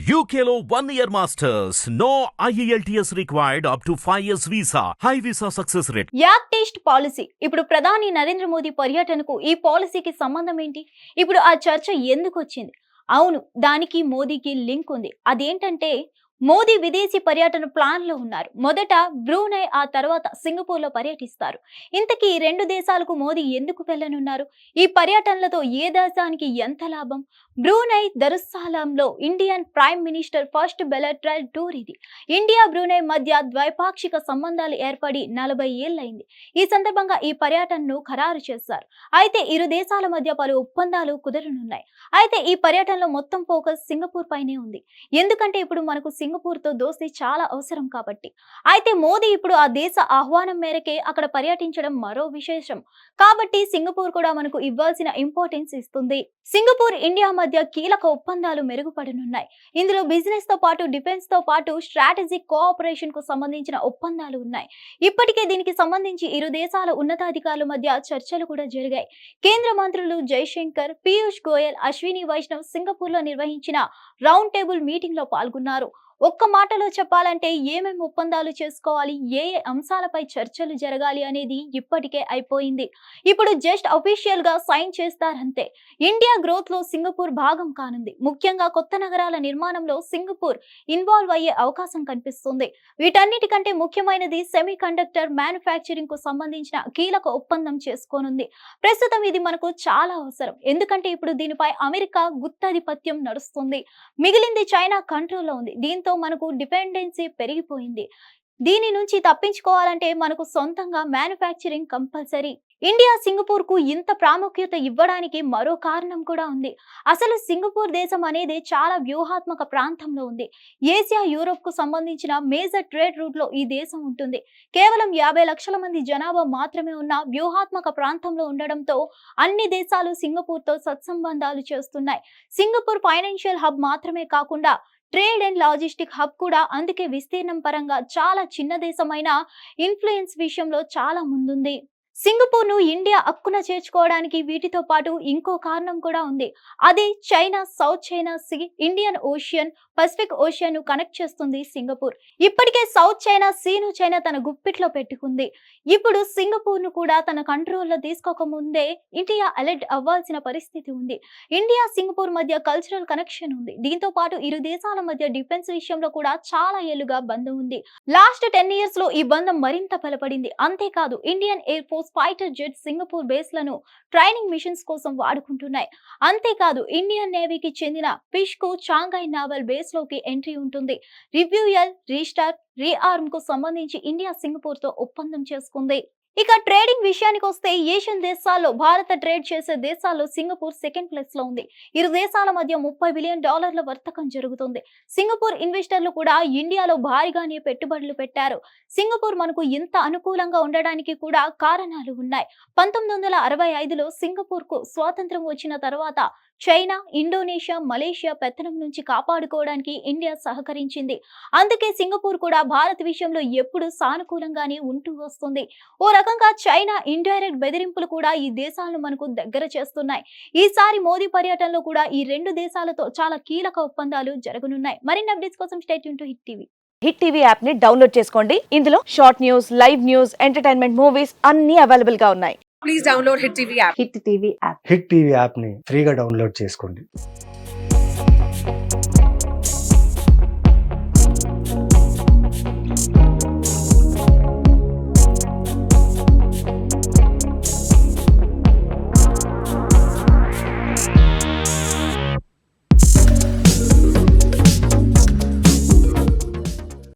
UKLO 1 year masters. No IELTS required up to 5 years visa. High visa success rate. Act east policy. ఇప్పుడు ప్రధాని నరేంద్ర మోదీ పర్యటనకు ఈ పాలసీకి సంబంధం ఏంటి? ఇప్పుడు ఆ చర్చ ఎందుకు వచ్చింది? అవును, దానికి మోదీకి లింక్ ఉంది. అదేంటంటే మోదీ విదేశీ పర్యటన ప్లాన్ లో ఉన్నారు. మొదట బ్రూనై, ఆ తర్వాత సింగపూర్ లో పర్యటిస్తారు. ఇంతకీ ఈ రెండు దేశాలకు మోదీ ఎందుకు వెళ్ళనున్నారు? ఈ పర్యటనలతో ఏ దేశానికి ఎంత లాభం? బ్రూనై దరుస్సాలాంలో Indian prime minister first bilateral tour ఇది. ఇండియా బ్రూనై మధ్య ద్వైపాక్షిక సంబంధాలు ఏర్పడి 40 ఏళ్లైంది. ఈ సందర్భంగా ఈ పర్యటనను ఖరారు చేశారు. అయితే ఇరు దేశాల మధ్య పలు ఒప్పందాలు కుదరనున్నాయి. అయితే ఈ పర్యటనలో మొత్తం ఫోకస్ సింగపూర్ పైనే ఉంది. ఎందుకంటే ఇప్పుడు మనకు సింగపూర్ తో దోస్తీ చాలా అవసరం కాబట్టి. అయితే మోదీ ఇప్పుడు ఆ దేశ ఆహ్వానం మేరకే అక్కడ పర్యటించడం మరో విశేషం. కాబట్టి సింగపూర్ కూడా మనకు ఇవ్వాల్సిన ఇంపార్టెన్స్ ఇస్తుంది. సింగపూర్ ఇండియా మధ్య కీలక ఒప్పందాలు మెరుగుపడనున్నాయి. ఇందులో బిజినెస్ తో పాటు డిఫెన్స్ తో పాటు స్ట్రాటజిక్ కోఆపరేషన్ కు సంబంధించిన ఒప్పందాలు ఉన్నాయి. ఇప్పటికే దీనికి సంబంధించి ఇరు దేశాల ఉన్నతాధికారుల మధ్య చర్చలు కూడా జరిగాయి. కేంద్ర మంత్రులు జైశంకర్, పీయూష్ గోయల్, అశ్విని వైష్ణవ్ సింగపూర్ లో నిర్వహించిన రౌండ్ టేబుల్ మీటింగ్ లో పాల్గొన్నారు. ఒక్క మాటలో చెప్పాలంటే ఏమేమి ఒప్పందాలు చేసుకోవాలి, ఏ అంశాలపై చర్చలు జరగాలి అనేది ఇప్పటికే అయిపోయింది. ఇప్పుడు జస్ట్ అఫీషియల్ గా సైన్ చేస్తారంతే. ఇండియా గ్రోత్ లో సింగపూర్ భాగం కానుంది. ముఖ్యంగా కొత్త నగరాల నిర్మాణంలో సింగపూర్ ఇన్వాల్వ్ అయ్యే అవకాశం కనిపిస్తుంది. వీటన్నిటికంటే ముఖ్యమైనది సెమీ కండక్టర్ మ్యానుఫ్యాక్చరింగ్ కు సంబంధించిన కీలక ఒప్పందం చేసుకోనుంది. ప్రస్తుతం ఇది మనకు చాలా అవసరం. ఎందుకంటే ఇప్పుడు దీనిపై అమెరికా గుత్తాధిపత్యం నడుస్తుంది. మిగిలింది చైనా కంట్రోల్లో ఉంది. దీంతో మనకు డిపెండెన్సీ పెరిగిపోయింది. దీని నుంచి తప్పించుకోవాలంటే మనకు సొంతంగా మ్యానుఫ్యాక్చరింగ్ కంపల్సరీ. ఇండియా సింగపూర్ కు ఇంత ప్రాముఖ్యత ఇవ్వడానికి మరో కారణం కూడా ఉంది. అసలు సింగపూర్ దేశం అనేది చాలా వ్యూహాత్మక ప్రాంతంలో ఉంది. ఏసియా, యూరోప్ కు సంబంధించిన మేజర్ ట్రేడ్ రూట్ లో ఈ దేశం ఉంటుంది. కేవలం 50 లక్షల మంది జనాభా మాత్రమే ఉన్న వ్యూహాత్మక ప్రాంతంలో ఉండడంతో అన్ని దేశాలు సింగపూర్ తో సత్సంబంధాలు చేస్తున్నాయి. సింగపూర్ ఫైనాన్షియల్ హబ్ మాత్రమే కాకుండా ట్రేడ్ అండ్ లాజిస్టిక్ హబ్ కూడా. అందుకే విస్తీర్ణం పరంగా చాలా చిన్న దేశమైన ఇన్ఫ్లుయెన్స్ విషయంలో చాలా ముందుంది. సింగపూర్ ను ఇండియా అక్కున చేర్చుకోవడానికి వీటితో పాటు ఇంకో కారణం కూడా ఉంది. అదే China, South China Sea, Indian Ocean, Pacific Ocean ను కనెక్ట్ చేస్తుంది సింగపూర్. ఇప్పటికే సౌత్ చైనా సీను చైనా తన గుప్పిట్లో పెట్టుకుంది. ఇప్పుడు సింగపూర్ ను కూడా తన కంట్రోల్లో తీసుకోక ముందే ఇండియా అలర్ట్ అవ్వాల్సిన పరిస్థితి ఉంది. ఇండియా సింగపూర్ మధ్య కల్చరల్ కనెక్షన్ ఉంది. దీంతో పాటు ఇరు దేశాల మధ్య డిఫెన్స్ విషయంలో కూడా చాలా ఏళ్లుగా బంధం ఉంది. లాస్ట్ 10 ఇయర్స్ లో ఈ బంధం మరింత బలపడింది. అంతేకాదు Indian air force fighter jet Singapore base లను ట్రైనింగ్ మిషన్స్ కోసం వాడుకుంటున్నాయి. అంతేకాదు ఇండియన్ నేవీకి చెందిన ఫిష్ కు చాంఘై నావల్ బేస్ లోకి ఎంట్రీ ఉంటుంది. రివ్యూయల్, రీస్టార్ట్, రీఆర్మ్ కు సంబంధించి ఇండియా సింగపూర్ తో ఒప్పందం చేసుకుంది. ఇక ట్రేడింగ్ విషయానికి వస్తే ఏషియన్ దేశాల్లో భారత ట్రేడ్ చేసే దేశాల్లో సింగపూర్ సెకండ్ ప్లేస్ లో ఉంది. ఇరు దేశాల మధ్య $30 బిలియన్ వర్తకం జరుగుతుంది. సింగపూర్ ఇన్వెస్టర్లు కూడా ఇండియాలో భారీగానే పెట్టుబడులు పెట్టారు. సింగపూర్ మనకు ఇంత అనుకూలంగా ఉండడానికి కూడా కారణాలు ఉన్నాయి. 1965లో సింగపూర్ కు స్వాతంత్రం వచ్చిన తర్వాత చైనా, ఇండోనేషియా, మలేషియా పెత్తనం నుంచి కాపాడుకోవడానికి ఇండియా సహకరించింది. అందుకే సింగపూర్ కూడా భారత్ విషయంలో ఎప్పుడు సానుకూలంగానే ఉంటూ వస్తుంది. ఓ రకంగా చైనా ఇండైరెక్ట్ బెదిరింపులు కూడా ఈ దేశాలను మనకు దగ్గర చేస్తున్నాయి. ఈసారి మోదీ పర్యటనలో కూడా ఈ రెండు దేశాలతో చాలా కీలక ఒప్పందాలు జరగనున్నాయి. మరిన్ని అప్డేట్స్ కోసం stay tune to hit TV. Hit TV app ని డౌన్లోడ్ చేసుకోండి. ఇందులో short news, live news, entertainment movies అన్ని అవైలబుల్ గా ఉన్నాయి. Please download Hit TV app. Hit TV app. Hit TV యాప్ని ఫ్రీగా డౌన్లోడ్ చేసుకోండి.